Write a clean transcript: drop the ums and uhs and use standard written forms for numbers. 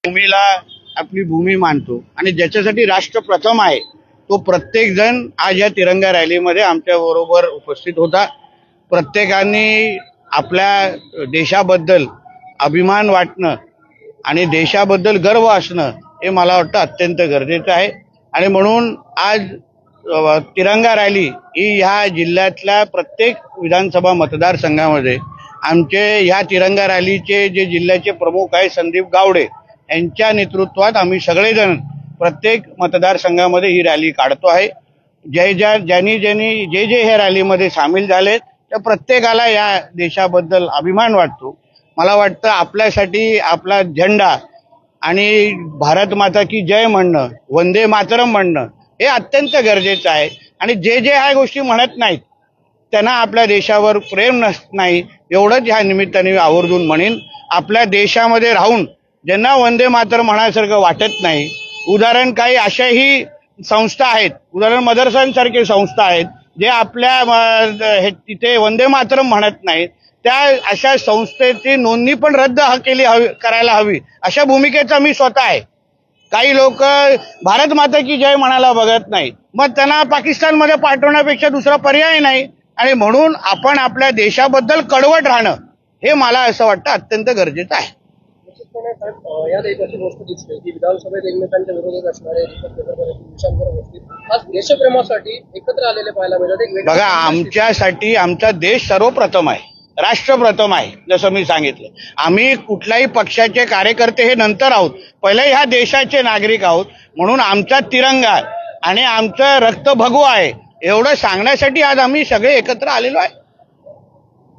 भूमीला आपली भूमी मानतो आणि ज्याच्यासाठी राष्ट्र प्रथम आहे तो प्रत्येक जण आज या तिरंगा रॅलीमध्ये आमच्या बरोबर उपस्थित होता। प्रत्येकाने आपल्या देशाबद्दल अभिमान वाटणं आणि देशाबद्दल गर्व असणं हे मला वाटतं अत्यंत गरजेचं आहे। आणि म्हणून आज तिरंगा रॅली ही ह्या जिल्ह्यातल्या प्रत्येक विधानसभा मतदारसंघामध्ये आमचे ह्या तिरंगा रॅलीचे जे जिल्ह्याचे प्रमुख आहे संदीप गावडे यांच्या नेतृत्वात आम्ही सगळेजण प्रत्येक मतदारसंघामध्ये ही रॅली काढतो आहे। ज्यांनी जे ह्या रॅलीमध्ये सामील झाले त्या प्रत्येकाला या देशाबद्दल अभिमान वाटतो। मला वाटतं आपल्यासाठी आपला झेंडा आणि भारत माता की जय म्हणणं, वंदे मातरम म्हणणं हे अत्यंत गरजेचं आहे। आणि जे ह्या गोष्टी म्हणत नाहीत त्यांना आपल्या देशावर प्रेम नाही एवढंच ह्या निमित्ताने आवर्जून म्हणेन। आपल्या देशामध्ये राहून ज्यांना वंदे मातरम म्हणायसारखं वाटत नाही, उदाहरण काही अशाही संस्था आहेत, उदाहरण मदरसांसारखे संस्था आहेत जे आपल्या तिथे वंदे मातरम म्हणत नाहीत, त्या अशा संस्थेची नोंदणी पण रद्द करायला हवी अशा भूमिकेचा मी स्वतः आहे। काही लोक भारत माता की जय म्हणायला बघत नाही, मग त्यांना पाकिस्तानमध्ये पाठवण्यापेक्षा दुसरा पर्याय नाही। आणि म्हणून आपण आपल्या देशाबद्दल कडवट राहणं हे मला असं वाटतं अत्यंत गरजेचं आहे। यात एक अशी गोष्ट दिसते की विधानसभेत एकमेकांच्या विरोधात असणारे आज देशप्रेमासाठी एकत्र आलेले पाहायला मिळतात। बघा, आमच्यासाठी आमचा देश सर्वप्रथम आहे, राष्ट्र प्रथम आहे। जसं मी सांगितलं, आम्ही कुठल्याही पक्षाचे कार्यकर्ते हे नंतर आहोत, पहिले ह्या देशाचे नागरिक आहोत। म्हणून आमचा तिरंगा आणि आमचं रक्त भगवं आहे एवढं सांगण्यासाठी आज आम्ही सगळे एकत्र आलेलो आहे।